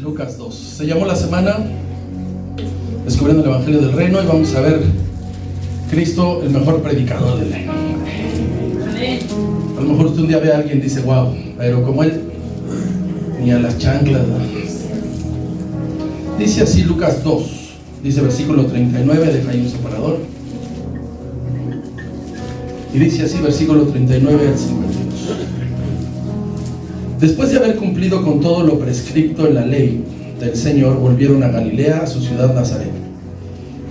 Lucas 2. Se llamó la semana Descubriendo el Evangelio del Reino, y vamos a ver Cristo, el mejor predicador del reino. A lo mejor usted un día ve a alguien y dice, wow, pero como él, ni a las chanclas, ¿no? Dice así Lucas 2, dice versículo 39, deja ahí un separador. Y dice así versículo 39 al 52. Después de haber cumplido con todo lo prescrito en la ley del Señor, volvieron a Galilea, a su ciudad Nazaret.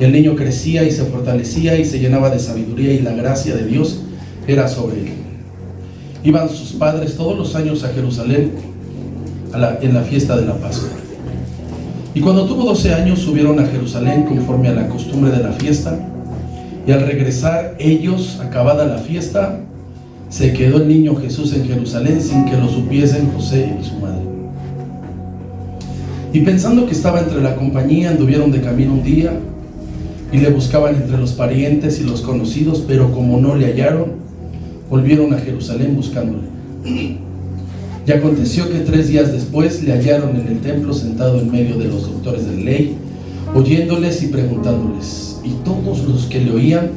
Y el niño crecía y se fortalecía y se llenaba de sabiduría, y la gracia de Dios era sobre él. Iban sus padres todos los años a Jerusalén en la fiesta de la Pascua. Y cuando tuvo 12 años subieron a Jerusalén conforme a la costumbre de la fiesta. Y al regresar ellos, acabada la fiesta, se quedó el niño Jesús en Jerusalén sin que lo supiesen José y su madre. Y pensando que estaba entre la compañía, anduvieron de camino un día y le buscaban entre los parientes y los conocidos, pero como no le hallaron, volvieron a Jerusalén buscándole. Y aconteció que 3 días después le hallaron en el templo sentado en medio de los doctores de la ley, oyéndoles y preguntándoles. Y todos los que le oían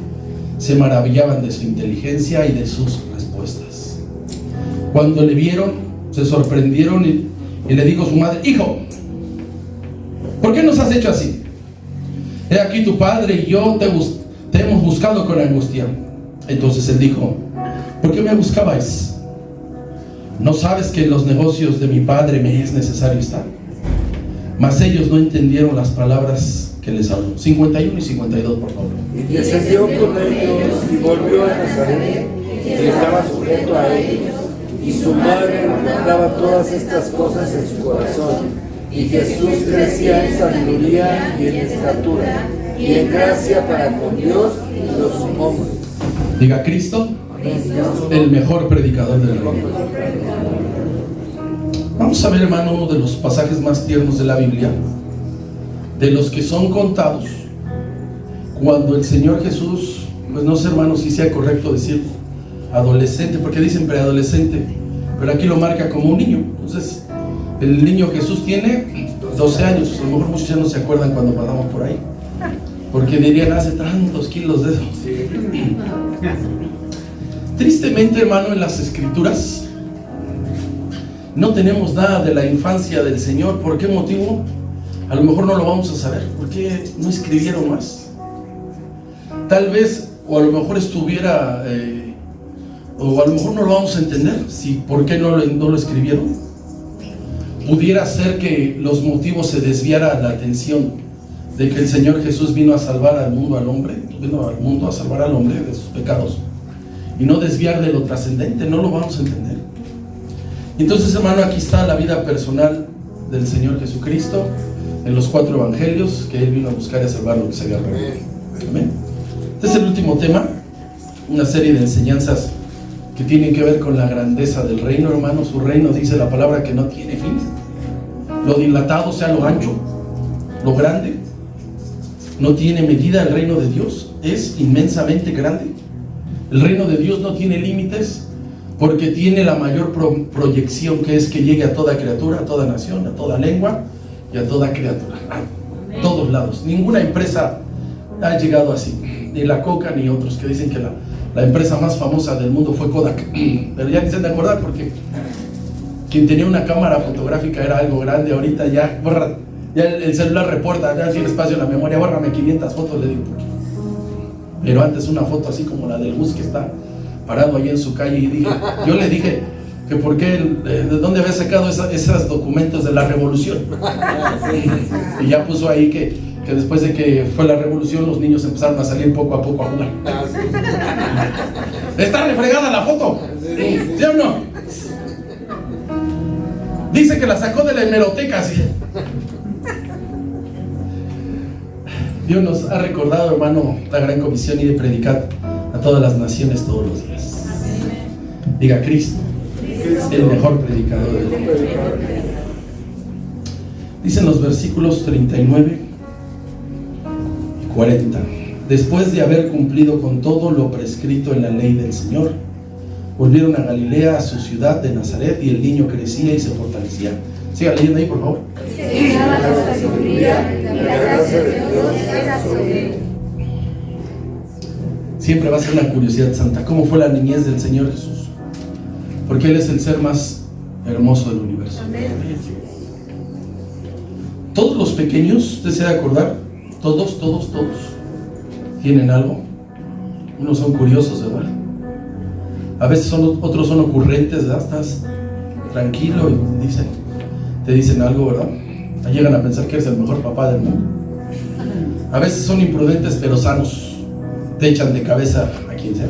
se maravillaban de su inteligencia y de sus respuestas. Cuando le vieron, se sorprendieron y le dijo su madre: Hijo, ¿por qué nos has hecho así? He aquí tu padre y yo te hemos buscado con angustia. Entonces él dijo: ¿por qué me buscabais? ¿No sabes que en los negocios de mi padre me es necesario estar? Mas ellos no entendieron las palabras que les habló. 51 y 52, por favor. Y descendió con ellos y volvió a Nazaret, y estaba sujeto a ellos, y su madre guardaba todas estas cosas en su corazón. Y Jesús crecía en sabiduría y en estatura y en gracia para con Dios y los hombres. Diga: Cristo, el mejor predicador del reino. Vamos a ver, hermano, uno de los pasajes más tiernos de la Biblia, de los que son contados cuando el Señor Jesús, pues no sé, hermano, si sea correcto decir adolescente, porque dicen preadolescente, pero aquí lo marca como un niño. Entonces el niño Jesús tiene 12 años. A lo mejor muchos ya no se acuerdan cuando pasamos por ahí, porque dirían: hace tantos kilos de eso. Tristemente, hermano, en las Escrituras no tenemos nada de la infancia del Señor. ¿Por qué motivo? A lo mejor no lo vamos a saber. ¿Por qué no escribieron más? Tal vez, o a lo mejor estuviera, o a lo mejor no lo vamos a entender. Si, ¿por qué no lo escribieron? Pudiera ser que los motivos se desviara la atención de que el Señor Jesús vino a salvar al mundo, al hombre, vino al mundo a salvar al hombre de sus pecados, y no desviar de lo trascendente. No lo vamos a entender. Entonces, hermano, aquí está la vida personal del Señor Jesucristo en los 4 evangelios, que Él vino a buscar y a salvar lo que se había perdido. Amén. Este es el último tema, una serie de enseñanzas que tienen que ver con la grandeza del reino, hermano. Su reino, dice la palabra, que no tiene fin. Lo dilatado, o sea, lo ancho, lo grande, no tiene medida. El reino de Dios es inmensamente grande. El reino de Dios no tiene límites, porque tiene la mayor proyección, que es que llegue a toda criatura, a toda nación, a toda lengua y a toda criatura, a todos lados. Ninguna empresa ha llegado así, ni la Coca ni otros que dicen que la empresa más famosa del mundo fue Kodak, pero ya ni se han de acordar, porque quien tenía una cámara fotográfica era algo grande. Ahorita ya borra, ya el celular reporta, ya tiene espacio en la memoria, bórrame 500 fotos, le digo. Pero antes una foto así como la del bus que está parado ahí en su calle, y yo le dije que por qué, de dónde había sacado esos documentos de la revolución. Y ya puso ahí que después de que fue la revolución, los niños empezaron a salir poco a poco a jugar. Está refregada la foto, ¿sí o no? Dice que la sacó de la hemeroteca, ¿sí? Dios nos ha recordado, hermano, la gran comisión y de predicar a todas las naciones todos los días. Diga: Cristo, el mejor predicador del mundo. Dicen los versículos 39 y 40. Después de haber cumplido con todo lo prescrito en la ley del Señor, volvieron a Galilea, a su ciudad de Nazaret, y el niño crecía y se fortalecía. Siga leyendo ahí, por favor. Llegaba la sabiduría y la gracia de Dios era sobre él. Siempre va a ser una curiosidad santa. ¿Cómo fue la niñez del Señor Jesús? Porque Él es el ser más hermoso del universo. Todos los pequeños, ¿usted se debe acordar? Todos tienen algo. Unos son curiosos, ¿verdad? A veces otros son ocurrentes, ¿verdad? Estás tranquilo y te dicen algo, ¿verdad? Llegan a pensar que eres el mejor papá del mundo. A veces son imprudentes pero sanos. Te echan de cabeza a quien sea.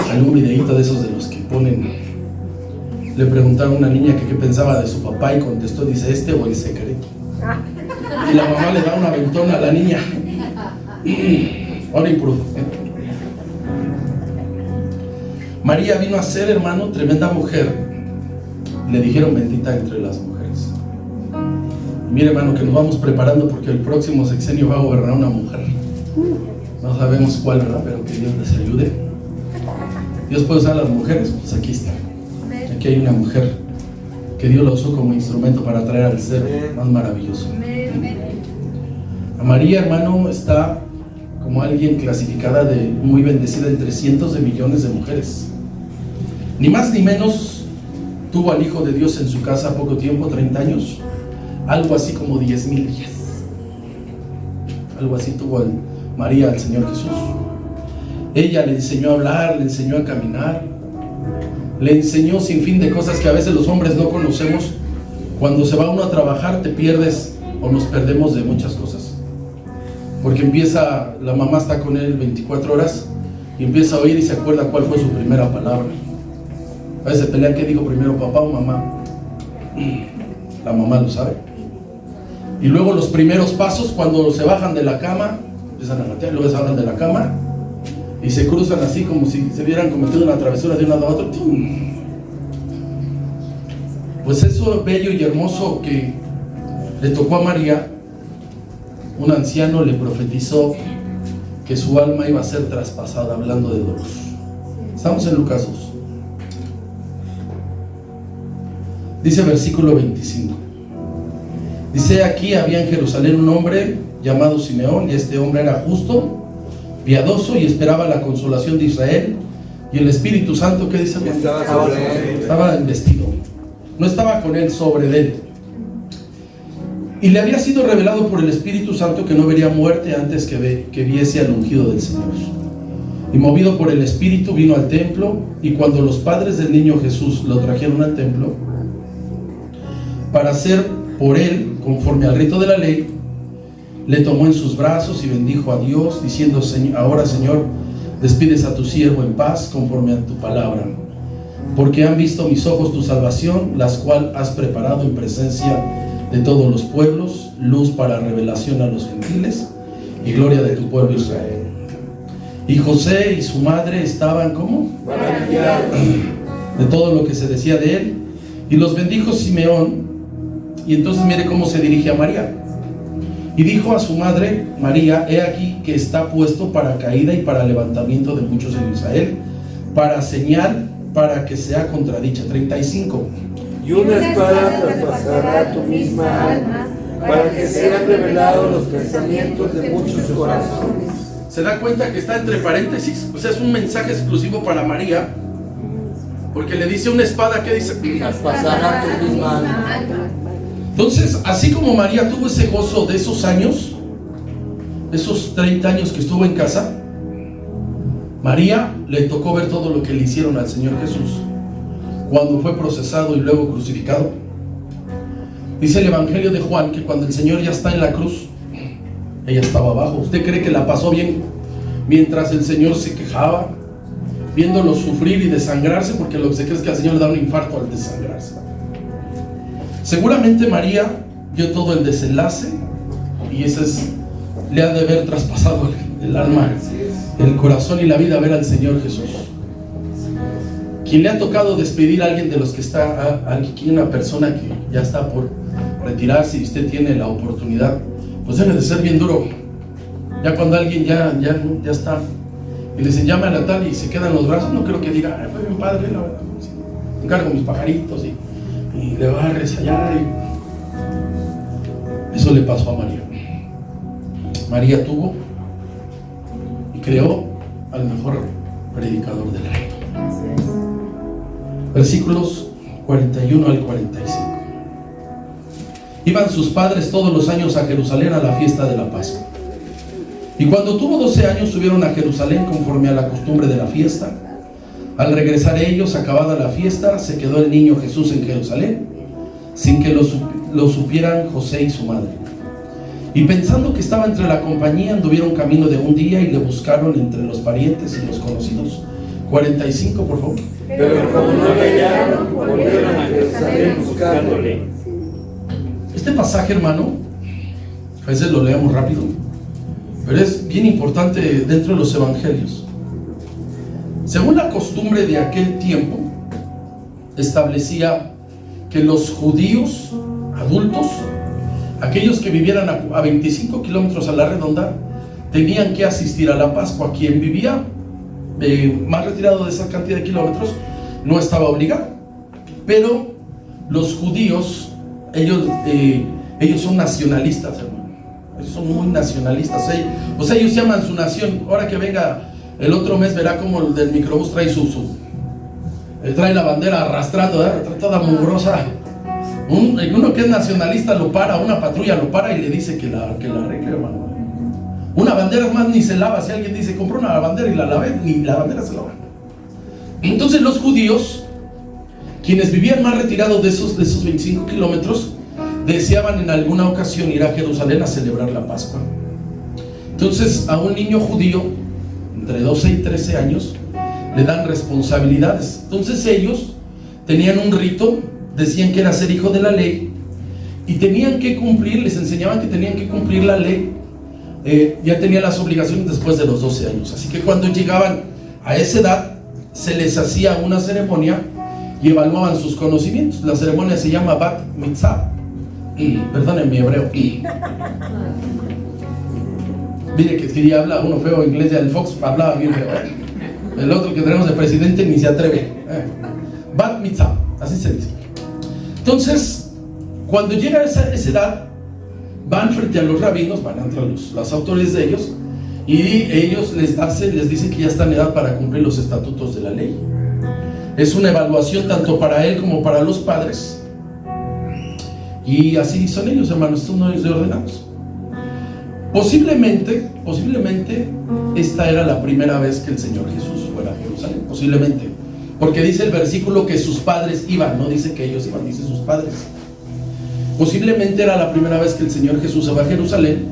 Hay un videíto de esos de los que ponen. Le preguntaron a una niña que qué pensaba de su papá y contestó, dice, ¿este o el secreto? Y la mamá le da una aventona a la niña. Ahora imprudente. María vino a ser, hermano, tremenda mujer. Le dijeron bendita entre las mujeres. Mire, hermano, que nos vamos preparando porque el próximo sexenio va a gobernar una mujer. No sabemos cuál, ¿verdad? Pero que Dios les ayude. Dios puede usar a las mujeres, pues aquí está. Aquí hay una mujer que Dios la usó como instrumento para traer al ser más maravilloso. A María, hermano, está como alguien clasificada de muy bendecida entre cientos de millones de mujeres. Ni más ni menos tuvo al Hijo de Dios en su casa poco tiempo, 30 años. Algo así como 10,000 días. Algo así tuvo María al Señor Jesús. Ella le enseñó a hablar, le enseñó a caminar, le enseñó sin fin de cosas que a veces los hombres no conocemos. Cuando se va uno a trabajar te pierdes o nos perdemos de muchas cosas, porque la mamá está con él 24 horas y empieza a oír y se acuerda cuál fue su primera palabra. A veces pelean qué dijo primero, papá o mamá. La mamá lo sabe. Y luego los primeros pasos, cuando se bajan de la cama, empiezan a gatear, luego se bajan de la cama y se cruzan así como si se hubieran cometido una travesura de un lado a otro. Pues eso bello y hermoso que le tocó a María, un anciano le profetizó que su alma iba a ser traspasada, hablando de dolor. Estamos en Lucas 2. Dice versículo 25. Dice, aquí había en Jerusalén un hombre llamado Simeón, y este hombre era justo, piadoso, y esperaba la consolación de Israel, y el Espíritu Santo, ¿qué dice? Estaba investido, no estaba con él, sobre él. Y le había sido revelado por el Espíritu Santo que no vería muerte antes que viese al ungido del Señor. Y movido por el Espíritu vino al templo, y cuando los padres del niño Jesús lo trajeron al templo para hacer por él conforme al rito de la ley, le tomó en sus brazos y bendijo a Dios, diciendo, ahora Señor, despides a tu siervo en paz conforme a tu palabra, porque han visto mis ojos tu salvación, las cual has preparado en presencia de todos los pueblos, luz para revelación a los gentiles y gloria de tu pueblo Israel. Y José y su madre estaban como maravillados de todo lo que se decía de él, y los bendijo Simeón. Y entonces mire cómo se dirige a María. Y dijo a su madre María, he aquí que está puesto para caída y para levantamiento de muchos en Israel, para señal, para que sea contradicha. 35. Y una espada traspasará tu misma alma, para que sean revelados los pensamientos de muchos corazones. ¿Se da cuenta que está entre paréntesis? O sea, es un mensaje exclusivo para María, porque le dice una espada, ¿qué dice? Traspasará tu misma alma. Entonces, así como María tuvo ese gozo de esos años, esos 30 años que estuvo en casa, María le tocó ver todo lo que le hicieron al Señor Jesús cuando fue procesado y luego crucificado. Dice el Evangelio de Juan que cuando el Señor ya está en la cruz, ella estaba abajo. ¿Usted cree que la pasó bien mientras el Señor se quejaba, viéndolo sufrir y desangrarse? Porque lo que se cree es que al Señor le da un infarto al desangrarse. Seguramente María vio todo el desenlace, y le ha de haber traspasado el alma, el corazón y la vida a ver al Señor Jesús. Quien le ha tocado despedir a alguien de los que está aquí, una persona que ya está por retirarse y usted tiene la oportunidad, pues debe de ser bien duro. Ya cuando alguien ya está y le dicen llame a la tal y se quedan los brazos, no creo que diga, fue bien padre, la verdad, encargo mis pajaritos y y le barres allá. Y eso le pasó a María. María tuvo y creó al mejor predicador del reino. Versículos 41 al 45. Iban sus padres todos los años a Jerusalén a la fiesta de la Pascua. Y cuando tuvo 12 años subieron a Jerusalén conforme a la costumbre de la fiesta. Al regresar ellos, acabada la fiesta, se quedó el niño Jesús en Jerusalén, sin que lo supieran José y su madre. Y pensando que estaba entre la compañía, anduvieron camino de un día y le buscaron entre los parientes y los conocidos. 45, por favor. Pero como no le hallaron, volvieron a Jerusalén buscándole. Este pasaje, hermano, a veces lo leemos rápido, pero es bien importante dentro de los evangelios. Según la costumbre de aquel tiempo, establecía que los judíos adultos, aquellos que vivieran a 25 kilómetros a la redonda, tenían que asistir a la Pascua. Quien vivía más retirado de esa cantidad de kilómetros no estaba obligado. Pero los judíos, ellos son nacionalistas, hermano. Ellos son muy nacionalistas. Ellos llaman su nación. Ahora que venga el otro mes, verá como el del microbús trae trae la bandera arrastrando, trae toda mugrosa. Uno que es nacionalista lo para, una patrulla lo para y le dice que la arregle, hermano. Una bandera más ni se lava. Si alguien dice, compró una bandera y la lavé, ni la bandera se lava. Entonces los judíos, quienes vivían más retirados de esos 25 kilómetros, deseaban en alguna ocasión ir a Jerusalén a celebrar la Pascua. Entonces a un niño judío entre 12 y 13 años le dan responsabilidades. Entonces ellos tenían un rito, decían que era ser hijo de la ley y tenían que cumplir, les enseñaban que tenían que cumplir la ley. Ya tenían las obligaciones después de los 12 años. Así que cuando llegaban a esa edad, se les hacía una ceremonia y evaluaban sus conocimientos. La ceremonia se llama Bat Mitzvah. Perdonen mi hebreo. Mire que ya habla uno feo inglés, ya el Fox hablaba bien feo. El otro que tenemos de presidente ni se atreve. Bat Mitzvah, así se dice. Entonces, cuando llega a esa edad, van frente a los rabinos, van entre las autoridades de ellos, y ellos les dicen que ya están en edad para cumplir los estatutos de la ley. Es una evaluación tanto para él como para los padres, y así son ellos, hermanos. Esto no es de ordenados. Posiblemente esta era la primera vez que el Señor Jesús fuera a Jerusalén, posiblemente, porque dice el versículo que sus padres iban, no dice que ellos iban, dice sus padres. Posiblemente era la primera vez que el Señor Jesús se va a Jerusalén,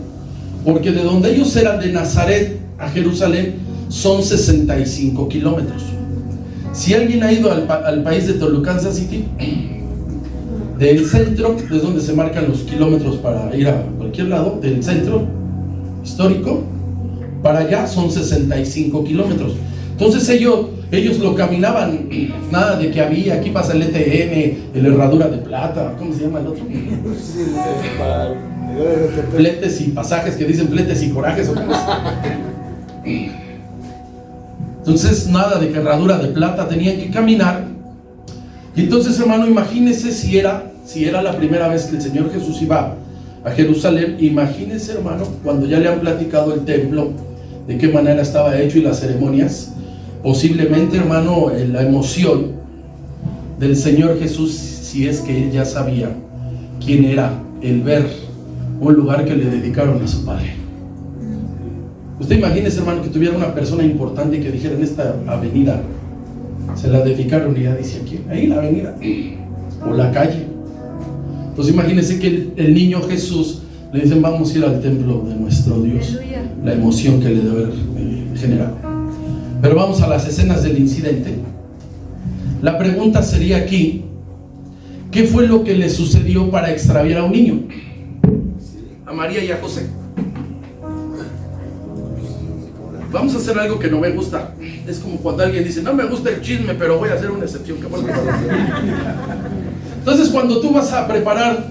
porque de donde ellos eran, de Nazaret a Jerusalén, son 65 kilómetros. Si alguien ha ido al país de Kansas City, del centro, es donde se marcan los kilómetros para ir a cualquier lado, del centro histórico para allá son 65 kilómetros. Entonces ellos lo caminaban, nada de que había, aquí pasa el ETN, el Herradura de Plata, ¿cómo se llama el otro? Fletes y pasajes, que dicen fletes y corajes, ¿o cómo es? Entonces nada de que Herradura de Plata, tenían que caminar. Y entonces, hermano, imagínese si era la primera vez que el Señor Jesús iba a Jerusalén. Imagínese, hermano, cuando ya le han platicado el templo, de qué manera estaba hecho y las ceremonias. Posiblemente, hermano, la emoción del Señor Jesús, si es que él ya sabía quién era, el ver un lugar que le dedicaron a su Padre. Usted imagínese, hermano, que tuviera una persona importante y que dijera: en esta avenida se la dedicaron, y ya dice aquí, ahí la avenida o la calle. Entonces imagínese que el niño Jesús le dicen: vamos a ir al templo de nuestro Dios. La emoción que le debe haber generado. Pero vamos a las escenas del incidente. La pregunta sería aquí: ¿qué fue lo que le sucedió para extraviar a un niño? A María y a José. Vamos a hacer algo que no me gusta. Es como cuando alguien dice: no me gusta el chisme, pero voy a hacer una excepción. Entonces, cuando tú vas a preparar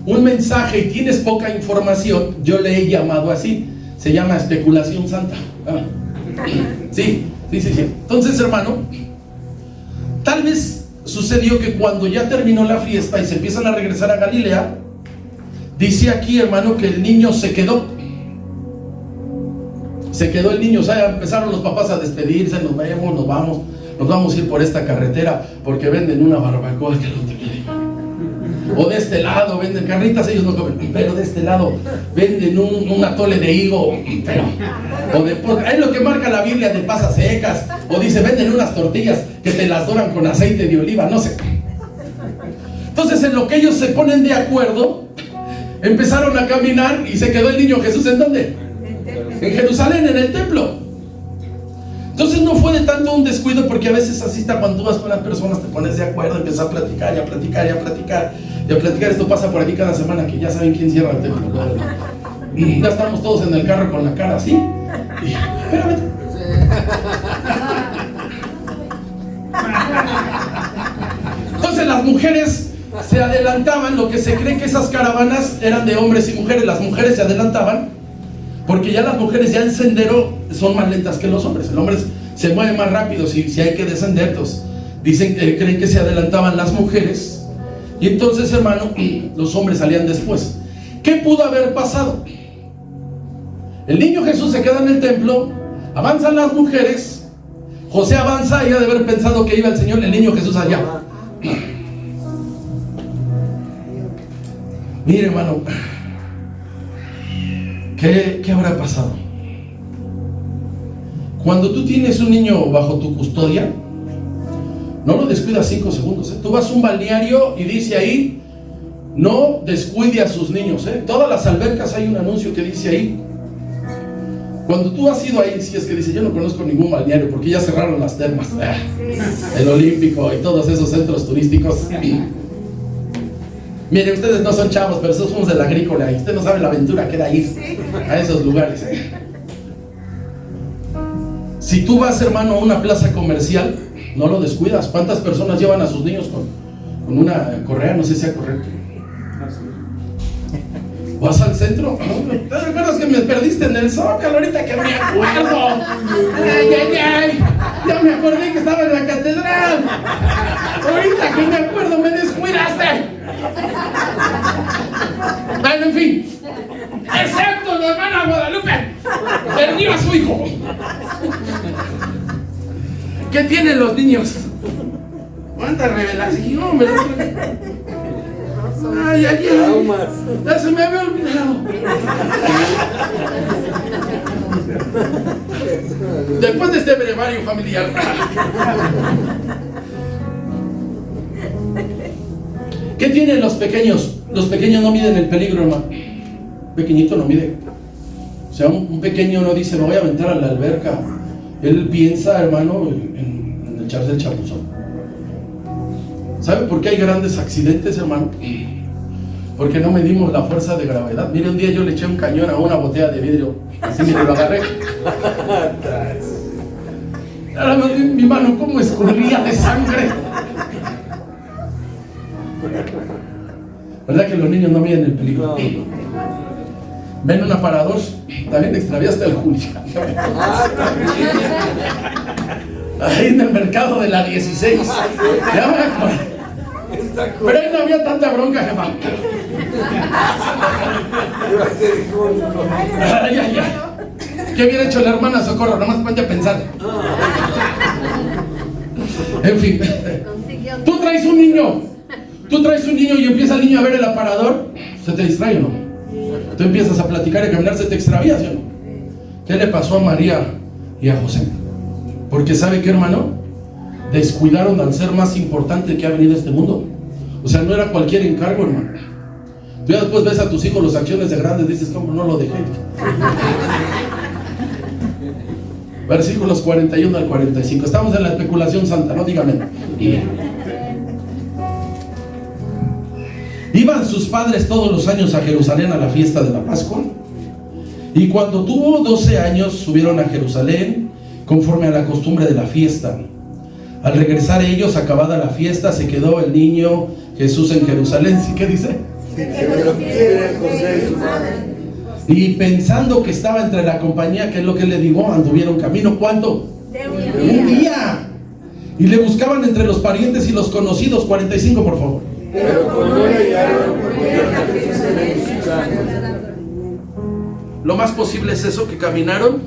un mensaje y tienes poca información, yo le he llamado así, se llama especulación santa. Sí. Entonces, hermano, tal vez sucedió que cuando ya terminó la fiesta y se empiezan a regresar a Galilea, dice aquí, hermano, que el niño se quedó. Se quedó el niño, o sea, empezaron los papás a despedirse, nos vamos a ir por esta carretera porque venden una barbacoa que el otro día. O de este lado venden carnitas, ellos no comen, pero de este lado venden un atole de higo, pero, es lo que marca la Biblia de pasas secas, o dice venden unas tortillas que te las doran con aceite de oliva, no sé. Entonces, en lo que ellos se ponen de acuerdo, empezaron a caminar y se quedó el niño Jesús, ¿en dónde? En Jerusalén, en el templo. Entonces no fue de tanto un descuido, porque a veces así está cuando tú vas con las personas, te pones de acuerdo, empiezas a platicar y a platicar y a platicar y a platicar. Esto pasa por aquí cada semana, que ya saben quién cierra el templo. Ya estamos todos en el carro con la cara así. Y, espérame. Entonces las mujeres se adelantaban. Lo que se cree que esas caravanas eran de hombres y mujeres. Las mujeres se adelantaban porque ya las mujeres ya en sendero son más lentas que los hombres. El hombre se mueve más rápido si hay que descender. Entonces dicen, creen que se adelantaban las mujeres, y entonces, hermano, los hombres salían después. ¿Qué pudo haber pasado? El niño Jesús se queda en el templo, avanzan las mujeres, José avanza y ha de haber pensado que iba el Señor, el niño Jesús allá. Mire, hermano, ¿qué habrá pasado? Cuando tú tienes un niño bajo tu custodia, no lo descuidas 5 segundos. Tú vas a un balneario y dice ahí, no descuide a sus niños. Todas las albercas hay un anuncio que dice ahí. Cuando tú has ido ahí, si es que dice, yo no conozco ningún balneario porque ya cerraron las termas, el Olímpico y todos esos centros turísticos. Miren, ustedes no son chavos, pero somos del agrícola y usted no sabe la aventura que era ir a esos lugares. Si tú vas, hermano, a una plaza comercial, no lo descuidas. ¿Cuántas personas llevan a sus niños con una correa? No sé si sea correcto. ¿Vas al centro? ¿Te recuerdas que me perdiste en el Zócalo? Ahorita que me acuerdo. ¡Ay! Ya me acordé que estaba en la catedral. Ahorita que me acuerdo, me descuidaste. Bueno, en fin. Excepto la hermana Guadalupe. Perdió a su hijo. ¿Qué tienen los niños? ¿Cuánta revelación? Ay, ya se me había olvidado. Después de este brevario familiar. ¿Qué tienen los pequeños? Los pequeños no miden el peligro, hermano. Pequeñito no mide. O sea, un pequeño no dice, me voy a aventar a la alberca. Él piensa, hermano, en echarse el chapuzón. ¿Sabe por qué hay grandes accidentes, hermano? Porque no medimos la fuerza de gravedad. Mire, un día yo le eché un cañón a una botella de vidrio. Así, mire, lo agarré. Ahora mi mano cómo escurría de sangre. ¿Verdad que los niños no miden el peligro? Ven un aparador, también te extraviaste al Julián. Ahí en el mercado de la 16. Ya me acuerdo. Pero ahí no había tanta bronca, jefa. Ay. ¿Qué hubiera hecho la hermana Socorro? Nomás ponte a pensar. En fin. Tú traes un niño y empieza el niño a ver el aparador. ¿Se te distrae o no? Tú empiezas a platicar y a caminar, se te extravía, ¿sí o no? ¿Qué le pasó a María y a José? Porque ¿sabe qué, hermano? Descuidaron al ser más importante que ha venido a este mundo. O sea, no era cualquier encargo, hermano. Tú ya después ves a tus hijos las acciones de grandes, dices, ¿cómo no lo dejé? Versículos 41 al 45. Estamos en la especulación santa, no dígame. Iban sus padres todos los años a Jerusalén a la fiesta de la Pascua. Y cuando tuvo 12 años, subieron a Jerusalén conforme a la costumbre de la fiesta. Al regresar ellos, acabada la fiesta, se quedó el niño Jesús en Jerusalén. ¿Sí? ¿Qué dice? Y pensando que estaba entre la compañía, que es lo que le digo, anduvieron camino. ¿Cuánto? Un día. Y le buscaban entre los parientes y los conocidos. 45, por favor. Pero como no le hallaron, volvieron a Jerusalén buscando. Lo más posible es eso, que caminaron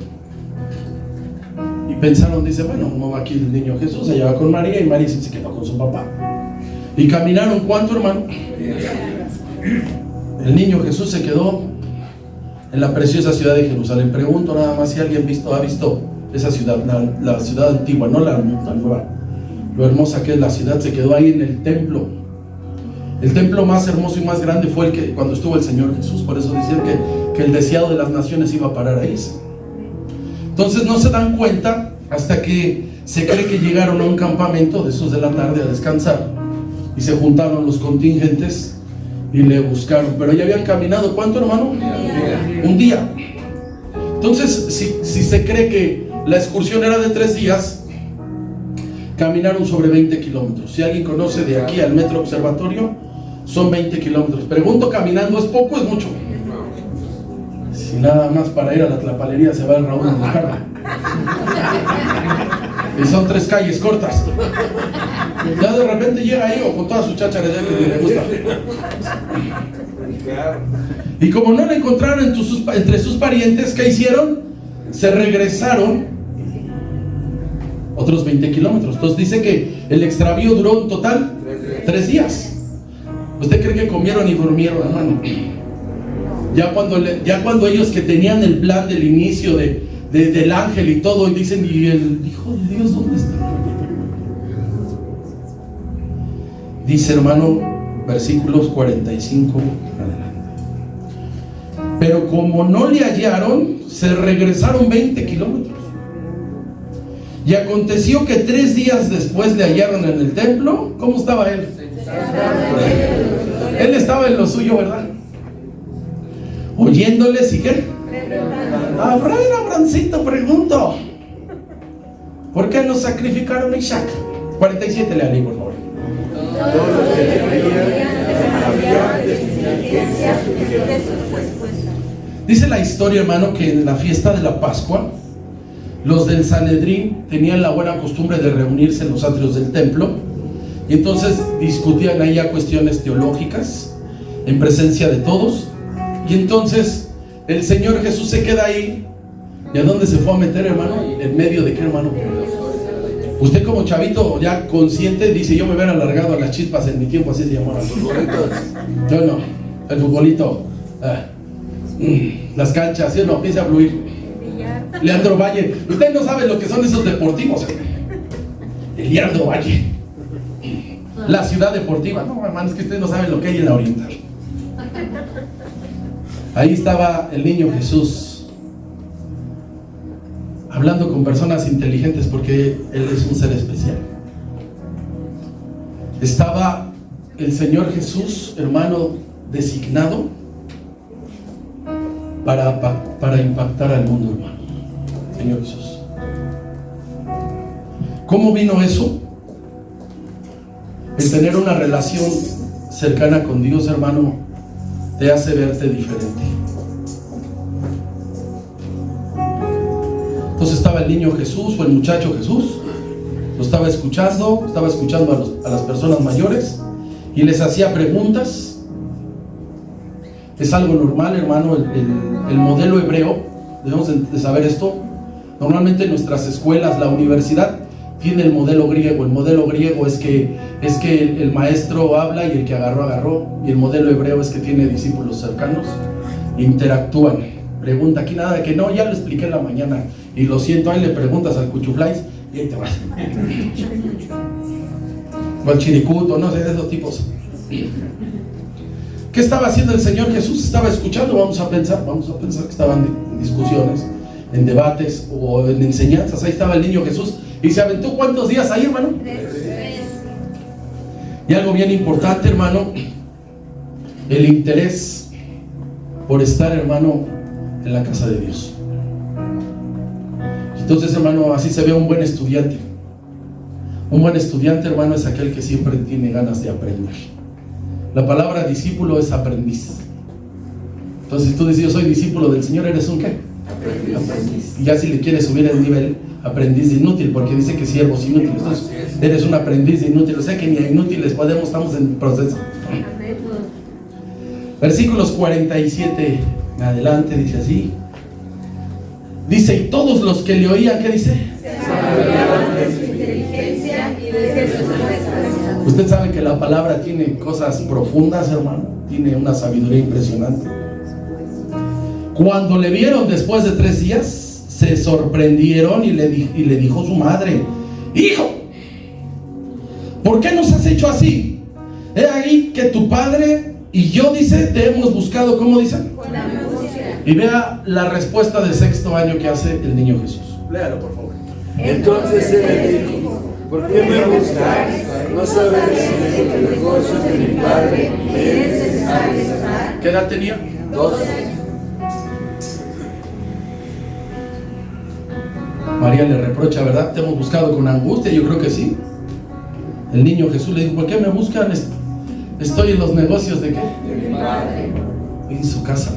y pensaron, dice, bueno, no va aquí el niño Jesús, se lleva con María y María se quedó con su papá. Y caminaron, ¿cuánto, hermano? El niño Jesús se quedó en la preciosa ciudad de Jerusalén. Pregunto nada más si alguien ha visto esa ciudad, la ciudad antigua, no la nueva. Lo hermosa que es la ciudad. Se quedó ahí en el templo. El templo más hermoso y más grande fue el que cuando estuvo el Señor Jesús. Por eso decían que el deseado de las naciones iba a parar ahí. Entonces no se dan cuenta hasta que se cree que llegaron a un campamento de esos de la tarde a descansar, y se juntaron los contingentes y le buscaron. Pero ya habían caminado, ¿cuánto, hermano? Un día. Entonces, si se cree que la excursión era de 3 días, caminaron sobre 20 kilómetros. Si alguien conoce de aquí al Metro Observatorio, son 20 kilómetros. Pregunto, ¿caminando es poco o es mucho? Si nada más para ir a la Tlapalería se va el Raúl en el carro. Y son 3 calles cortas. Ya de repente llega ahí, o con toda su chacharería que le gusta. Y como no la encontraron entre sus parientes, ¿qué hicieron? Se regresaron otros 20 kilómetros. Entonces dice que el extravío duró en total 3 días. ¿Usted cree que comieron y durmieron, hermano? Ya cuando ellos que tenían el plan del inicio del ángel y todo, y dicen, ¿y el Hijo de Dios dónde está? Dice, hermano, versículos 45 adelante. Pero como no le hallaron, se regresaron 20 kilómetros. Y aconteció que 3 días después le hallaron en el templo. ¿Cómo estaba él? Él estaba en lo suyo, ¿verdad? Oyéndoles, ¿y qué? Abrancito, pregunto, ¿por qué no sacrificaron a Isaac? 47, le por favor. Dice la historia, hermano, que en la fiesta de la Pascua, los del Sanedrín tenían la buena costumbre de reunirse en los atrios del templo, y entonces discutían ahí a cuestiones teológicas en presencia de todos. Y entonces el Señor Jesús se queda ahí. ¿Y a dónde se fue a meter, hermano? ¿En medio de qué, hermano? Usted como chavito ya consciente dice, yo me hubiera alargado a las chispas en mi tiempo, así se llamaba. Yo no, el futbolito, las canchas, ¿sí o no? Empieza a fluir. Leandro Valle, usted no sabe lo que son esos deportivos. El Leandro Valle, la ciudad deportiva. No, hermano, es que usted no sabe lo que hay en la Oriental. Ahí estaba el niño Jesús, hablando con personas inteligentes, porque Él es un ser especial. Estaba el Señor Jesús, hermano, designado para impactar al mundo, hermano. Señor Jesús. ¿Cómo vino eso? El tener una relación cercana con Dios, hermano, te hace verte diferente. Entonces estaba el niño Jesús, o el muchacho Jesús, lo estaba escuchando a las personas mayores, y les hacía preguntas. Es algo normal, hermano, el modelo hebreo, debemos de saber esto. Normalmente en nuestras escuelas, la universidad tiene el modelo griego. El modelo griego es que el maestro habla y el que agarró, y el modelo hebreo es que tiene discípulos cercanos, interactúan, pregunta. Aquí nada de que no, ya lo expliqué en la mañana y lo siento, ahí le preguntas al cuchuflais y ahí te vas, o al chiricuto, no sé, de esos tipos. ¿Qué estaba haciendo el Señor Jesús? Estaba escuchando. Vamos a pensar que estaban en discusiones, en debates o en enseñanzas. Ahí estaba el niño Jesús. ¿Y se aventó cuántos días ahí, hermano? 3. Y algo bien importante, hermano, el interés por estar, hermano, en la casa de Dios. Entonces, hermano, así se ve un buen estudiante. Un buen estudiante, hermano, es aquel que siempre tiene ganas de aprender. La palabra discípulo es aprendiz. Entonces, si tú dices, yo soy discípulo del Señor, ¿eres un qué? Aprendiz. Y ya si le quieres subir el nivel, aprendiz de inútil, porque dice que siervos inútiles. Entonces, eres un aprendiz de inútil. O sea que ni a inútiles estamos en proceso. Versículos 47 en adelante dice así. Dice, y todos los que le oían, ¿qué dice? Se maravillaban de su inteligencia y de sus respuestas. Usted sabe que la palabra tiene cosas profundas, hermano. Tiene una sabiduría impresionante. Cuando le vieron después de 3 días, se sorprendieron y le dijo su madre: hijo, ¿por qué nos has hecho así? He ahí que tu padre y yo, dice, te hemos buscado. ¿Cómo dice? Con angustia. Y vea la respuesta de 6º año que hace el niño Jesús. Léalo, por favor. Entonces él le dijo: ¿por qué me buscáis? ¿No sabéis que en el negocio de mi padre me es necesario estar? ¿Qué edad tenía? 12. María le reprocha, ¿verdad? Te hemos buscado con angustia. Yo creo que sí. El niño Jesús le dijo: ¿por qué me buscan? Estoy en los negocios de ¿qué? De mi padre. En su casa.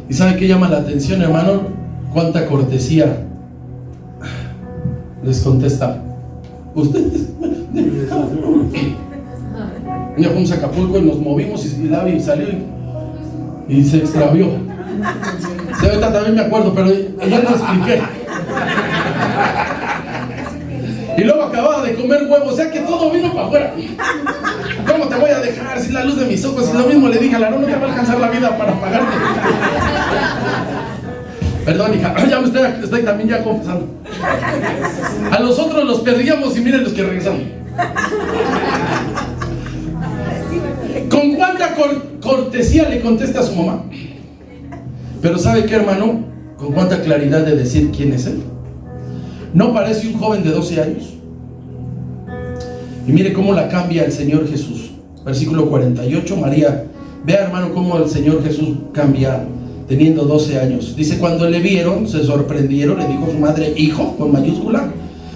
¿Y sabe qué llama la atención, hermano? Cuánta cortesía. Les contesta: ustedes. Ya fuimos a Acapulco y nos movimos y Lavi salió y se extravió. Sí, ahorita también me acuerdo, pero ya lo expliqué. Y luego acababa de comer huevo, o sea que todo vino para afuera. ¿Cómo te voy a dejar sin la luz de mis ojos? Y lo mismo le dije a Larón: no te va a alcanzar la vida para pagarte. Perdón, hija, ya me estoy también ya confesando. A los otros los perdíamos y miren los que regresamos. ¿Con cuánta cortesía le contesta a su mamá? Pero ¿sabe qué, hermano? Con cuánta claridad de decir quién es él. ¿No parece un joven de 12 años? Y mire cómo la cambia el Señor Jesús. Versículo 48, María. Vea, hermano, cómo el Señor Jesús cambia teniendo 12 años. Dice: cuando le vieron, se sorprendieron. Le dijo su madre: hijo, con mayúscula,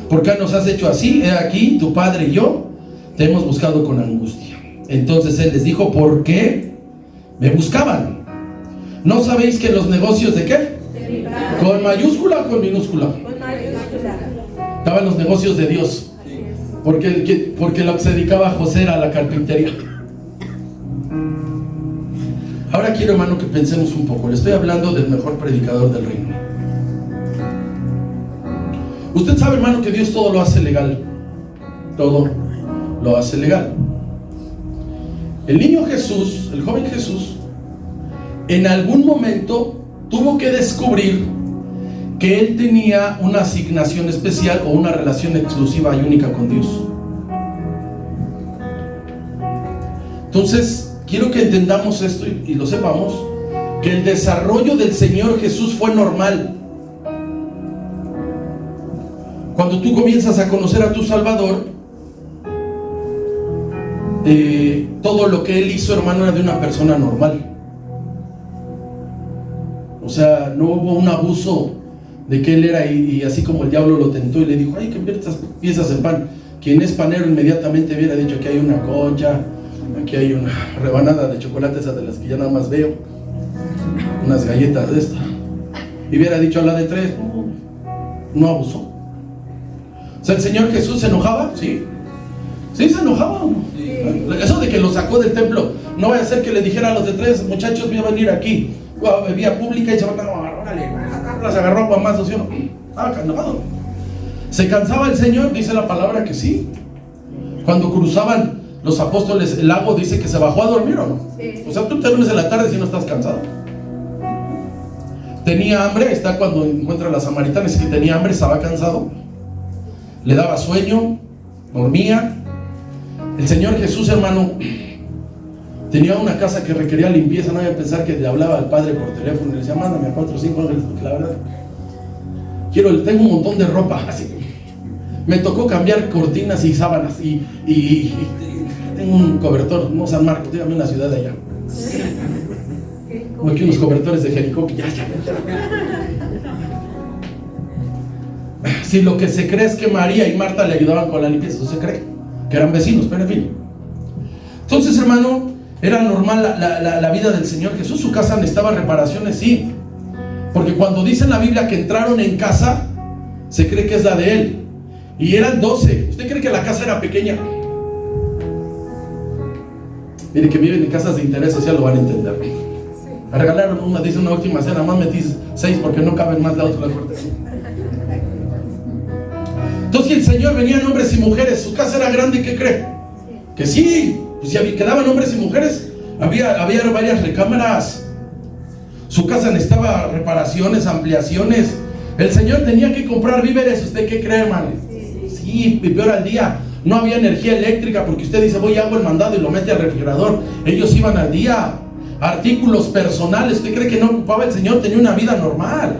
¿por qué nos has hecho así? He aquí, tu padre y yo te hemos buscado con angustia. Entonces él les dijo: ¿por qué me buscaban? ¿No sabéis que los negocios de qué? De mi padre. ¿Con mayúscula o con minúscula? Con mayúscula. Estaban los negocios de Dios. Porque lo que se dedicaba a José era a la carpintería. Ahora quiero, hermano, que pensemos un poco. Le estoy hablando del mejor predicador del reino. Usted sabe, hermano, que Dios todo lo hace legal. Todo lo hace legal. El niño Jesús, el joven Jesús, en algún momento tuvo que descubrir que él tenía una asignación especial o una relación exclusiva y única con Dios. Entonces, quiero que entendamos esto y lo sepamos, que el desarrollo del Señor Jesús fue normal. Cuando tú comienzas a conocer a tu Salvador, todo lo que Él hizo, hermano, era de una persona normal. O sea, no hubo un abuso de que Él era y así como el diablo lo tentó y le dijo: ay, que estas piezas en pan. Quien es panero inmediatamente hubiera dicho: aquí hay una concha, aquí hay una rebanada de chocolate, esas de las que ya nada más veo, unas galletas de esta. Y hubiera dicho: a la de 3. No abusó. O sea, ¿el Señor Jesús se enojaba? Sí. Sí, se enojaba. Sí. Eso de que lo sacó del templo, no vaya a ser que le dijera a los de 3: muchachos, voy a venir aquí, vía pública, y se van a órale, las agarró a más, ¿sí o no? Estaba enojado. ¿Se cansaba el Señor? Dice la palabra que sí. Cuando cruzaban los apóstoles el lago, dice que se bajó a dormir, ¿o no? Sí. O sea, tú te duermes en la tarde si no estás cansado. Tenía hambre, está cuando encuentra a la samaritana, es que tenía hambre, estaba cansado, le daba sueño, dormía. El Señor Jesús, hermano, tenía una casa que requería limpieza. No voy a pensar que le hablaba al Padre por teléfono y le decía: mándame a 4 o 5 ángeles, porque la verdad tengo un montón de ropa, así me tocó cambiar cortinas y sábanas y tengo un cobertor, no San Marcos, dígame una ciudad de allá. Aquí unos cobertores de Jericó que ya. Si lo que se cree es que María y Marta le ayudaban con la limpieza, eso se cree, que eran vecinos, pero en fin. Entonces, hermano, era normal la vida del Señor Jesús. Su casa necesitaba reparaciones, sí, Porque cuando dice en la Biblia que entraron en casa, se cree que es la de él. Y eran 12. ¿Usted cree que la casa era pequeña? Mire, que viven en casas de interés social lo van a entender. Me regalaron una, dice una última cena, más metí 6 porque no caben más lados de la puerta. Entonces el Señor venía en hombres y mujeres. Su casa era grande, ¿qué cree? Que sí, pues si quedaban hombres y mujeres, había varias recámaras. Su casa necesitaba reparaciones, ampliaciones. El Señor tenía que comprar víveres. ¿Usted qué cree, hermano? Sí, y peor al día. No había energía eléctrica porque usted dice, voy y hago el mandado y lo mete al refrigerador. Ellos iban al día. Artículos personales. ¿Usted cree que no ocupaba el Señor? Tenía una vida normal.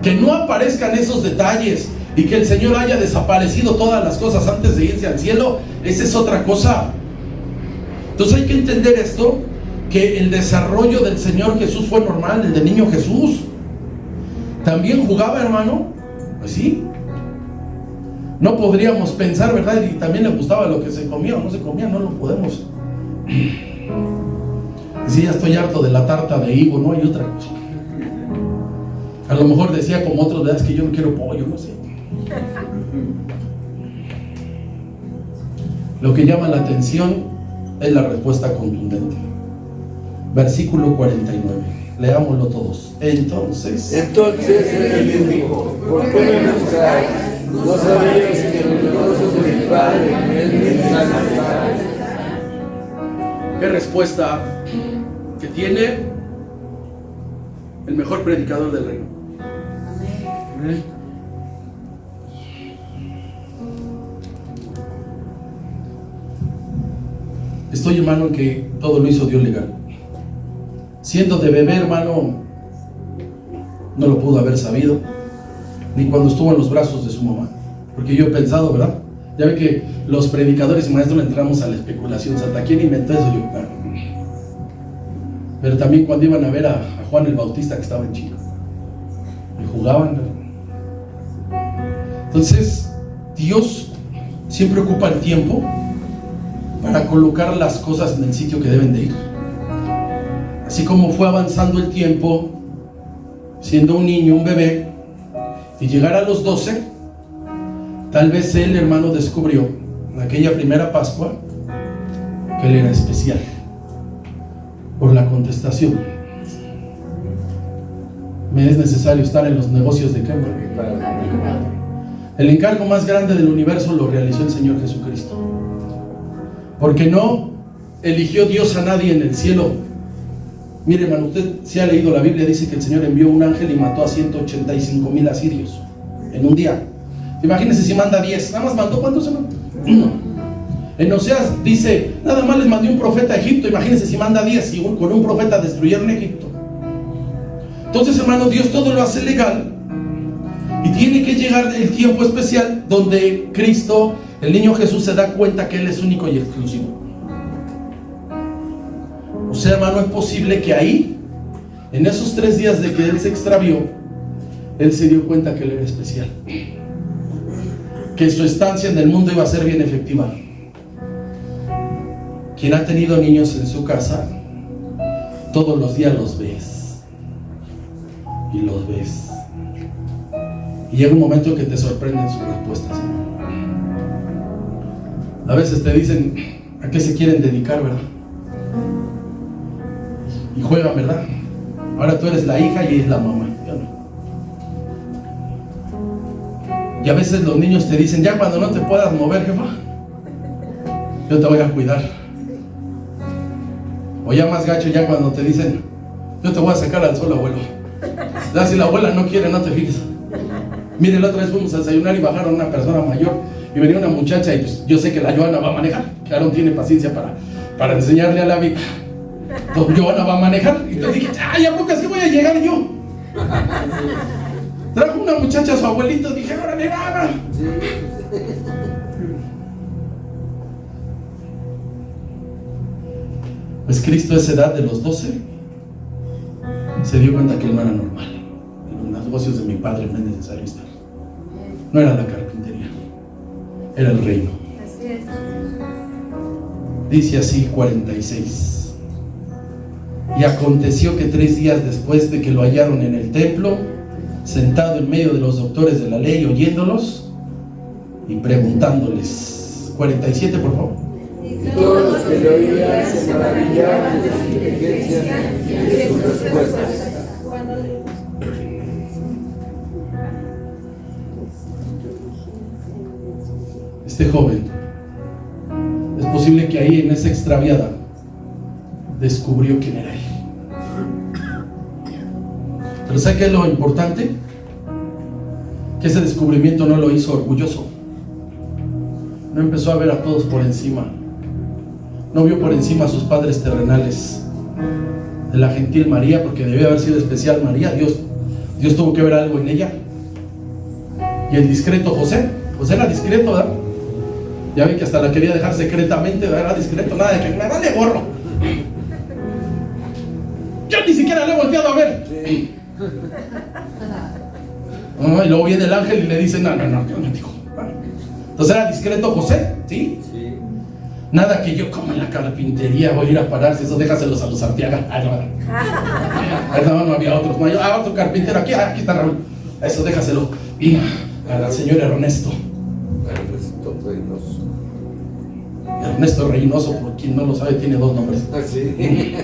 Que no aparezcan esos detalles y que el Señor haya desaparecido todas las cosas antes de irse al cielo, esa es otra cosa. Entonces hay que entender esto, que el desarrollo del Señor Jesús fue normal, el del niño Jesús. ¿También jugaba, hermano? Pues sí. No podríamos pensar, ¿verdad? Y también le gustaba lo que se comía o no se comía, no lo podemos. Sí, ya estoy harto de la tarta de higo, no hay otra cosa. A lo mejor decía como otros, ¿verdad? Es que yo no quiero pollo, no sé. Lo que llama la atención es la respuesta contundente. Versículo 49. Leámoslo todos. Entonces él les dijo: ¿por qué me buscáis? ¿No sabéis que los negocios de mi Padre me están acá? ¿Qué respuesta que tiene el mejor predicador del reino? Estoy, hermano, en que todo lo hizo Dios legal. Siendo de bebé, hermano, no lo pudo haber sabido, ni cuando estuvo en los brazos de su mamá. Porque yo he pensado, ¿verdad? Ya ve que los predicadores y maestros le entramos a la especulación. ¿Santa quién inventó eso? Yo, claro. Pero también cuando iban a ver a Juan el Bautista, que estaba en chico, y jugaban, ¿verdad? Entonces, Dios siempre ocupa el tiempo para colocar las cosas en el sitio que deben de ir. Así como fue avanzando el tiempo, siendo un niño, un bebé, y llegar a los 12, tal vez él, hermano, descubrió en aquella primera Pascua que él era especial por la contestación. Me es necesario estar en los negocios de Kemper. El encargo más grande del universo lo realizó el Señor Jesucristo, porque no eligió Dios a nadie en el cielo. Mire, hermano, usted si ha leído la Biblia, dice que el Señor envió un ángel y mató a 185,000 asirios en un día. Imagínense si manda 10. Nada más mandó, ¿cuántos se mandó? 1. En Oseas dice, nada más les mandé un profeta a Egipto. Imagínense si manda 10 y con un profeta destruyeron Egipto. Entonces, hermano, Dios todo lo hace legal. Y tiene que llegar el tiempo especial donde Cristo, el niño Jesús, se da cuenta que Él es único y exclusivo. O sea, hermano, es posible que ahí, en esos 3 días de que Él se extravió, Él se dio cuenta que Él era especial, que su estancia en el mundo iba a ser bien efectiva. Quien ha tenido niños en su casa, todos los días los ves y los ves. Y llega un momento que te sorprenden sus respuestas. A veces te dicen a qué se quieren dedicar, ¿verdad? Y juegan, ¿verdad? Ahora tú eres la hija y es la mamá. Yo no. Y a veces los niños te dicen, ya cuando no te puedas mover, jefa, yo te voy a cuidar. O ya más gacho, ya cuando te dicen, yo te voy a sacar al sol, abuelo. Ya si la abuela no quiere, no te fijes. Mire, la otra vez fuimos a desayunar y bajaron una persona mayor y venía una muchacha y pues yo sé que la Joana va a manejar, que Aaron tiene paciencia para enseñarle a la vida. Entonces Joana va a manejar y entonces dije, ay, ¿a poco así voy a llegar yo? Trajo una muchacha a su abuelito, dije, ahora le va. Pues Cristo a esa edad de los 12 se dio cuenta que él no era normal. En los negocios de mi padre no es necesario estar. No era la carpintería, era el reino. Así es. Dice así 46. Y aconteció que 3 días después de que lo hallaron en el templo, sentado en medio de los doctores de la ley, oyéndolos y preguntándoles. 47, por favor. Y todos los que le oían se maravillaban de su inteligencia y de sus respuestas. Este joven, es posible que ahí en esa extraviada descubrió quién era él. Pero ¿sabe qué es lo importante? Que ese descubrimiento no lo hizo orgulloso. No empezó a ver a todos por encima. No vio por encima a sus padres terrenales, de la gentil María, porque debió haber sido especial María. Dios tuvo que ver algo en ella. Y el discreto José era discreto, ¿verdad? Ya ve que hasta la quería dejar secretamente, era discreto, nada de que me vale gorro. Yo ni siquiera le he volteado a ver. Sí. Y luego viene el ángel y le dice, no, dijo. Entonces era discreto José, ¿sí? Sí. Nada que yo como en la carpintería voy a ir a pararse, eso déjaselos a los Arteaga. No había otros. Otro carpintero, aquí está Raúl. Eso déjaselo. Y al señor Ernesto. Ernesto Reynoso, por quien no lo sabe, tiene 2 nombres. Sí.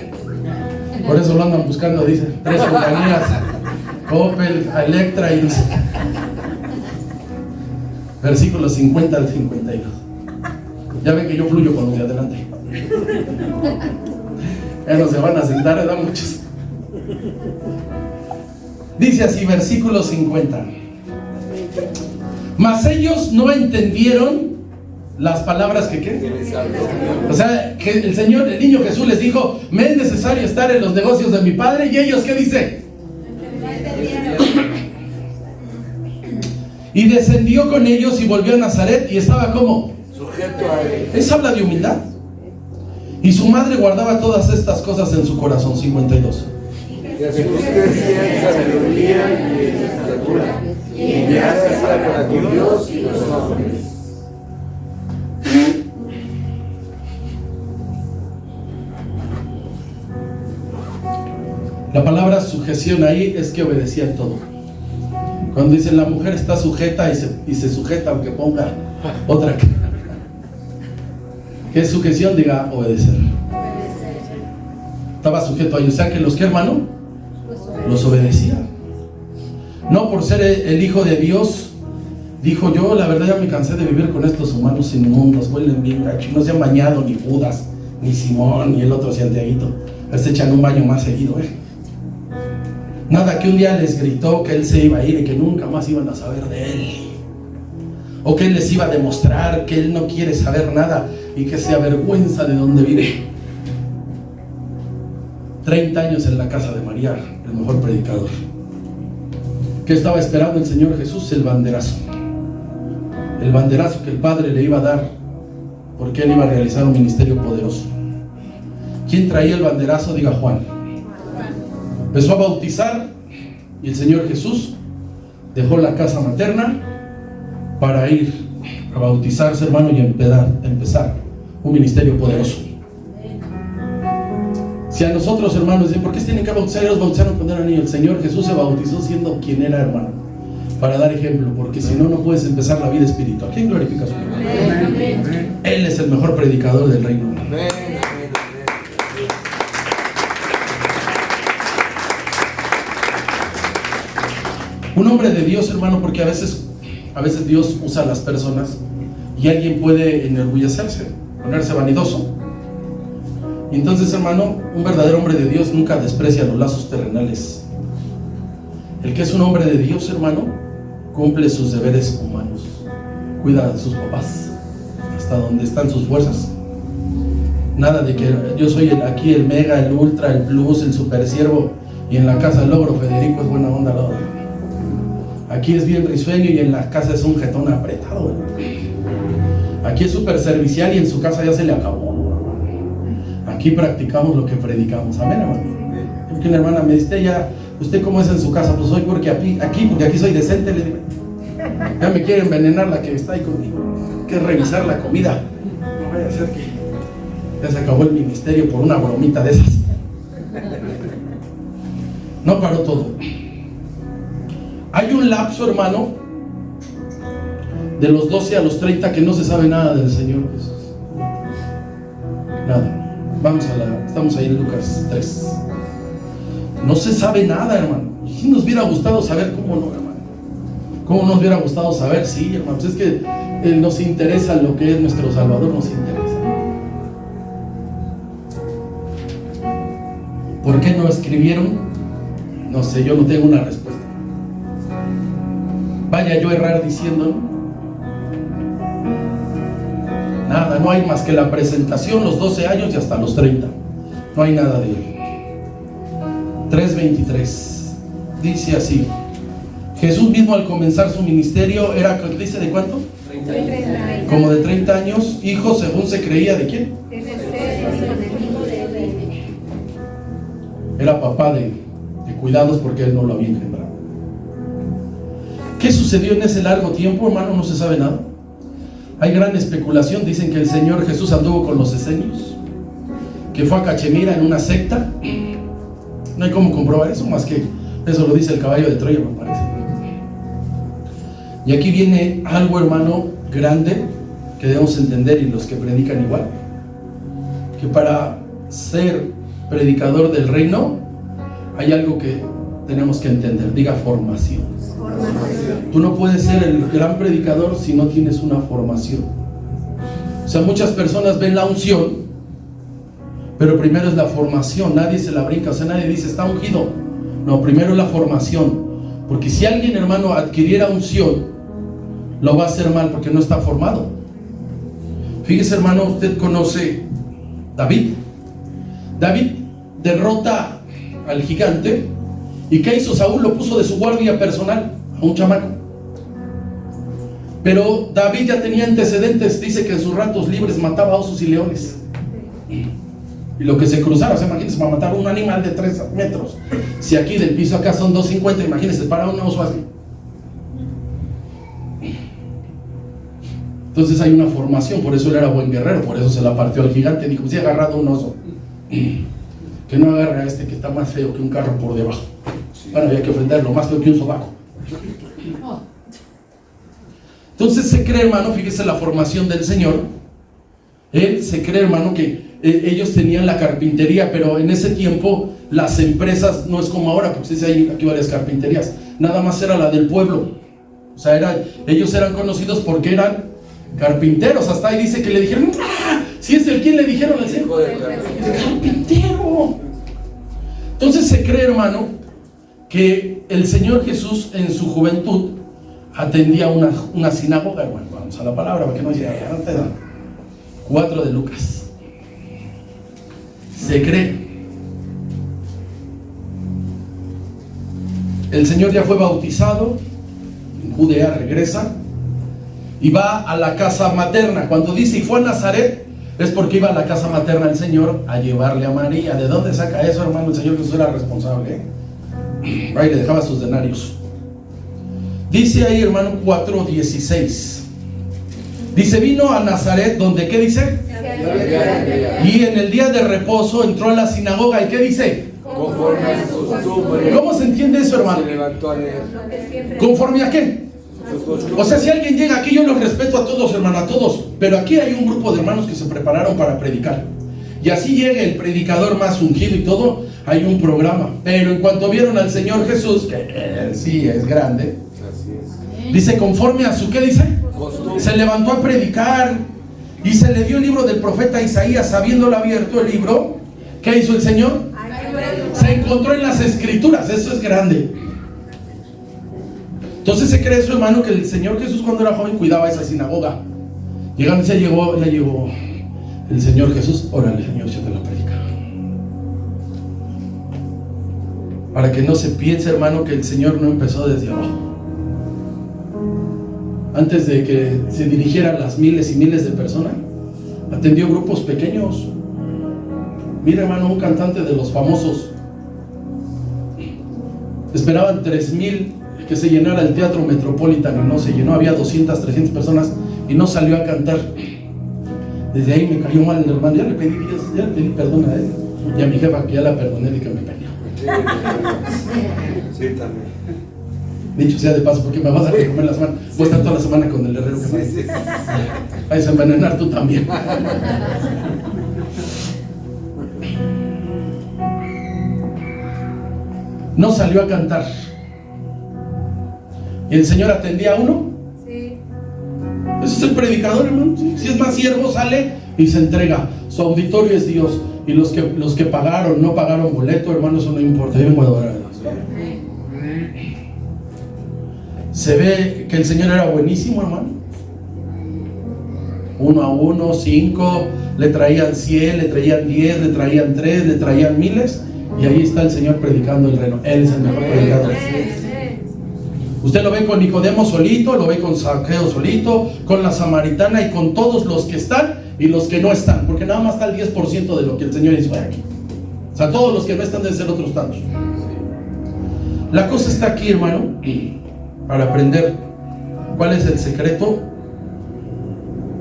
Por eso lo andan buscando, dice. 3 compañías: Coppel, Electra y dice. Versículos 50 al 52. Ya ven que yo fluyo con los de adelante. Ya no se van a sentar, ¿verdad, muchos? Dice así, versículo 50. Mas ellos no entendieron las palabras que ¿qué? O sea, que el niño Jesús les dijo: me es necesario estar en los negocios de mi padre. Y ellos, ¿qué dice? Y descendió con ellos y volvió a Nazaret y estaba como sujeto a él. Eso habla de humildad. Y su madre guardaba todas estas cosas en su corazón. 52. Jesús crecía en sabiduría y en estatura, y en gracia para con Dios y los hombres. La palabra sujeción ahí es que obedecía todo. Cuando dicen la mujer está sujeta y se sujeta aunque ponga otra cara. ¿Qué es sujeción? Diga obedecer. Estaba sujeto a ellos. O sea que los que, hermano, los obedecía. No por ser el hijo de Dios. Dijo: yo la verdad ya me cansé de vivir con estos humanos inmundos, huelen bien gacho, no se han bañado ni Judas, ni Simón, ni el otro Santiaguito. Se echan un baño más seguido, Nada que un día les gritó que él se iba a ir y que nunca más iban a saber de él. O que él les iba a demostrar que él no quiere saber nada y que se avergüenza de donde vive. 30 años en la casa de María, el mejor predicador. ¿Qué estaba esperando el Señor Jesús? El banderazo. El banderazo que el Padre le iba a dar, porque él iba a realizar un ministerio poderoso. ¿Quién traía el banderazo? Diga Juan. Empezó a bautizar y el Señor Jesús dejó la casa materna para ir a bautizarse, hermano, y empezar un ministerio poderoso. Si a nosotros, hermanos, dicen: ¿por qué se tienen que bautizar? Ellos bautizaron cuando eran niños. El Señor Jesús se bautizó siendo quien era, hermano, para dar ejemplo, porque si no, no puedes empezar la vida espiritual. ¿Quién glorifica a su nombre? Él es el mejor predicador del reino. Un hombre de Dios, hermano, porque a veces Dios usa a las personas y alguien puede enorgullecerse, ponerse vanidoso. Y entonces, hermano, un verdadero hombre de Dios nunca desprecia los lazos terrenales. El que es un hombre de Dios, hermano, cumple sus deberes humanos, cuida de sus papás hasta donde están sus fuerzas. Nada de que yo soy aquí el mega, el ultra, el plus, el super siervo, y en la casa del logro Federico es buena onda. Aquí es bien risueño y en la casa es un jetón apretado. Aquí es súper servicial y en su casa ya se le acabó. Aquí practicamos lo que predicamos. Amén, hermano. Porque una hermana me dice: ya, ¿usted cómo es en su casa? Pues hoy porque aquí soy decente, le digo. Ya me quiere envenenar la que está ahí conmigo. Hay que revisar la comida. No vaya a ser que ya se acabó el ministerio por una bromita de esas. No paró todo. Hay un lapso, hermano, de los 12 a los 30 que no se sabe nada del Señor Jesús. Nada. Estamos ahí en Lucas 3. No se sabe nada, hermano. Y nos hubiera gustado saber, cómo no, hermano. ¿Cómo nos hubiera gustado saber? Sí, hermano. Pues es que nos interesa lo que es nuestro Salvador, nos interesa. ¿Por qué no escribieron? No sé, yo no tengo una respuesta. Vaya yo a errar diciendo, nada, no hay más que la presentación, los 12 años y hasta los 30. No hay nada de él. 3:23 dice así: Jesús mismo al comenzar su ministerio era, ¿dice de cuánto? 30. Como de 30 años, hijo según se creía de quién. Era papá de cuidados porque él no lo había engendrado. ¿Qué sucedió en ese largo tiempo, hermano? No se sabe nada. Hay gran especulación. Dicen que el Señor Jesús anduvo con los esenios, que fue a Cachemira en una secta. No hay cómo comprobar eso, más que eso lo dice el caballo de Troya, me parece. Y aquí viene algo, hermano, grande que debemos entender, y los que predican igual, que para ser predicador del reino hay algo que tenemos que entender. Diga formación. Tú no puedes ser el gran predicador si no tienes una formación. O sea, muchas personas ven la unción, pero primero es la formación. Nadie se la brinca. O sea, nadie dice está ungido. No, primero es la formación. Porque si alguien, hermano, adquiriera unción, lo va a hacer mal porque no está formado. Fíjese, hermano, usted conoce David. David derrota al gigante. ¿Y qué hizo Saúl? Lo puso de su guardia personal a un chamaco. Pero David ya tenía antecedentes. Dice que en sus ratos libres mataba osos y leones. Y lo que se cruzara, o sea, imagínense, para matar un animal de 3 metros. Si aquí del piso acá son 2.50, imagínense, para un oso así. Entonces hay una formación, por eso él era buen guerrero, por eso se la partió al gigante. Dijo, si he agarrado un oso, que no agarre a este que está más feo que un carro por debajo. Bueno, había que ofenderlo, más feo que un sobaco. Entonces se cree, hermano, fíjese la formación del Señor. Él se cree, hermano, que ellos tenían la carpintería, pero en ese tiempo las empresas no es como ahora, porque usted dice, hay aquí varias carpinterías. Nada más era la del pueblo. O sea, ellos eran conocidos porque eran carpinteros. Hasta ahí dice que le dijeron, si es el quien le dijeron al Señor, carpintero. Entonces se cree, hermano, que el Señor Jesús en su juventud atendía una sinagoga, hermano. Vamos a la palabra para que no llegue. 4 de Lucas. Se cree. El Señor ya fue bautizado en Judea, regresa y va a la casa materna. Cuando dice y fue a Nazaret, es porque iba a la casa materna el Señor a llevarle a María. ¿De dónde saca eso, hermano? El Señor Jesús era responsable, Ahí le dejaba sus denarios. Dice ahí, hermano, 4:16. Dice, vino a Nazaret, donde, ¿qué dice? Y en el día de reposo entró a la sinagoga. ¿Y qué dice? Conforme a sus costumbres. ¿Cómo se entiende eso, hermano? Se levantó a leer. ¿Conforme a qué? O sea, si alguien llega aquí, yo los respeto a todos, hermano, a todos. Pero aquí hay un grupo de hermanos que se prepararon para predicar. Y así llega el predicador más ungido y todo, hay un programa. Pero en cuanto vieron al Señor Jesús, que él sí es grande, dice, conforme a su, ¿qué dice? Se levantó a predicar y se le dio el libro del profeta Isaías. Habiéndolo abierto el libro, ¿qué hizo el Señor? Se encontró en las escrituras. Eso es grande. Entonces se cree eso, hermano, que el Señor Jesús cuando era joven cuidaba esa sinagoga. Llegando, ya llegó el Señor Jesús. Órale, Señor, yo te la predica. Para que no se piense, hermano, que el Señor no empezó desde abajo. Antes de que se dirigieran las miles y miles de personas, atendió grupos pequeños. Mira, hermano, un cantante de los famosos, esperaban 3,000 que se llenara el Teatro Metropolitan y no se llenó. Había 200, 300 personas y no salió a cantar. Desde ahí me cayó mal el hermano. Ya le pedí perdón a él. Y a mi jefa, que ya la perdoné, de que me peleó. Sí, también. Dicho sea de paso, porque me vas a dar de comer la semana. Voy a estar toda la semana con el herrero que me dice. Vas a envenenar tú también. No salió a cantar. ¿Y el Señor atendía a uno? Sí. Ese es el predicador, hermano. Si es más siervo, sale y se entrega. Su auditorio es Dios. Y los que pagaron, no pagaron boleto, hermano, eso no importa. Yo vengo a adorar a Dios. Se ve que el Señor era buenísimo, hermano. 1 a 1, 5, le traían 100, le traían 10, le traían 3, le traían miles. Y ahí está el Señor predicando el reino. Él es el mejor predicador. Usted lo ve con Nicodemo solito, lo ve con Zaqueo solito, con la samaritana y con todos los que están y los que no están, porque nada más está el 10% de lo que el Señor hizo aquí. O sea, todos los que no están deben ser otros tantos. La cosa está aquí, hermano, para aprender cuál es el secreto.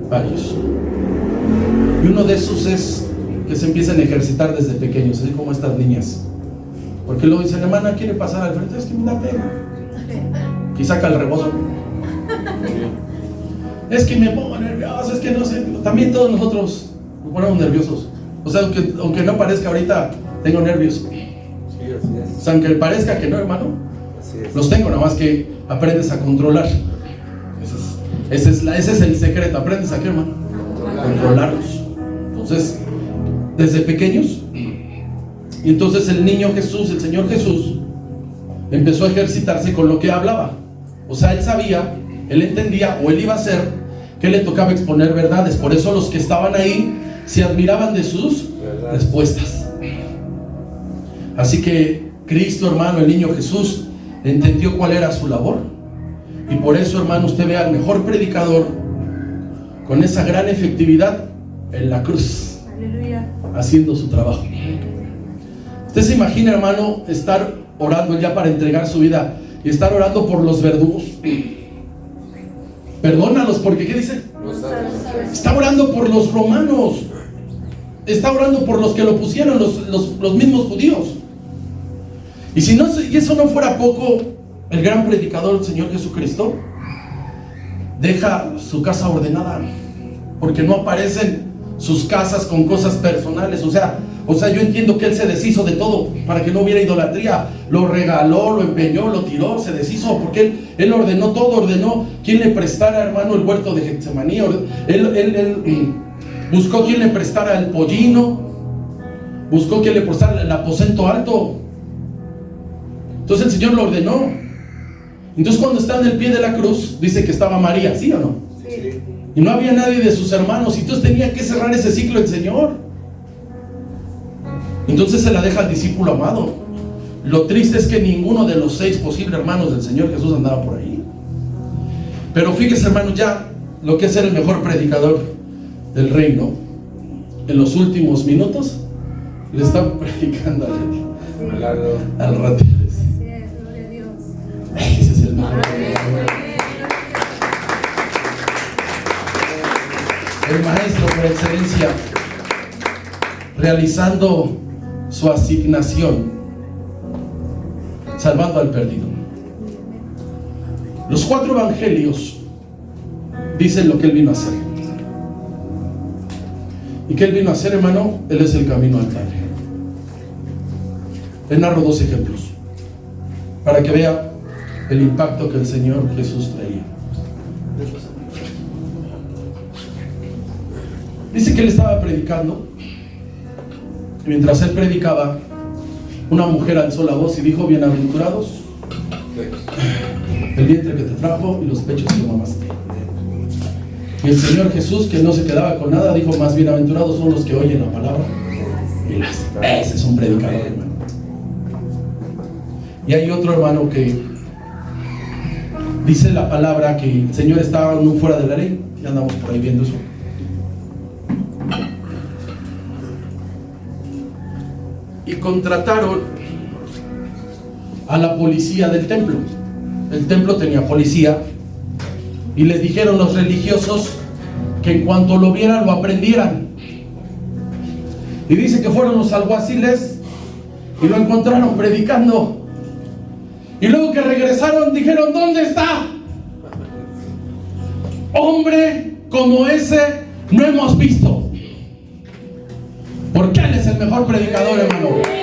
Varios. Y uno de esos es que se empiezan a ejercitar desde pequeños, así como estas niñas. Porque luego dicen, hermana, ¿quiere pasar al frente? Es que me da pena. Y saca el rebozo. Es que me pongo nervioso, es que no sé. También todos nosotros nos ponemos nerviosos. O sea, aunque no parezca ahorita, tengo nervios. O sea, aunque parezca que no, hermano, los tengo, nada más que aprendes a controlar. Ese es el secreto. Aprendes a qué, hermano? Controlarlos. Entonces, desde pequeños. Y entonces el niño Jesús, el Señor Jesús, empezó a ejercitarse con lo que hablaba. O sea, él sabía, él entendía, o él iba a hacer, que le tocaba exponer verdades. Por eso los que estaban ahí se admiraban de sus respuestas. Así que Cristo, hermano, el niño Jesús, entendió cuál era su labor. Y por eso, hermano, usted ve al mejor predicador con esa gran efectividad en la cruz. Aleluya. Haciendo su trabajo. Usted se imagina, hermano, estar orando ya para entregar su vida y estar orando por los verdugos. Perdónalos, porque ¿qué dice? Está orando por los romanos. Está orando por los que lo pusieron, los mismos judíos. Y si no, y eso no fuera poco, el gran predicador, el Señor Jesucristo, deja su casa ordenada, porque no aparecen sus casas con cosas personales. O sea, yo entiendo que él se deshizo de todo para que no hubiera idolatría. Lo regaló, lo empeñó, lo tiró, se deshizo, porque él ordenó todo. Ordenó quien le prestara, hermano, el huerto de Getsemaní. Él buscó quien le prestara el pollino, buscó quien le prestara el aposento alto. Entonces el Señor lo ordenó. Entonces cuando está en el pie de la cruz, dice que estaba María, ¿sí o no? Sí. Y no había nadie de sus hermanos, y entonces tenía que cerrar ese ciclo el Señor. Entonces se la deja al discípulo amado. Lo triste es que ninguno de los 6 posibles hermanos del Señor Jesús andaba por ahí. Pero fíjese, hermano, ya lo que es ser el mejor predicador del reino, en los últimos minutos le está predicando al ratito. Gloria a Dios. Ese es el mejor. El maestro por excelencia, realizando su asignación, salvando al perdido. Los 4 evangelios dicen lo que él vino a hacer. ¿Y qué él vino a hacer, hermano? Él es el camino al Padre. Le narro 2 ejemplos para que vea el impacto que el Señor Jesús traía. Dice que él estaba predicando. Mientras él predicaba, una mujer alzó la voz y dijo: bienaventurados el vientre que te trajo y los pechos que mamaste. Y el Señor Jesús, que no se quedaba con nada, dijo: más bienaventurados son los que oyen la palabra y las hacen. Ese es un predicador, hermano. Y hay otro hermano que dice la palabra que el Señor estaba aún fuera de la ley. Ya andamos por ahí viendo eso. Y contrataron a la policía del templo. El templo tenía policía. Y les dijeron los religiosos que en cuanto lo vieran, lo aprendieran. Y dice que fueron los alguaciles y lo encontraron predicando. Y luego que regresaron dijeron: ¿dónde está? Hombre como ese no hemos visto. Porque Él es el mejor predicador, hermano.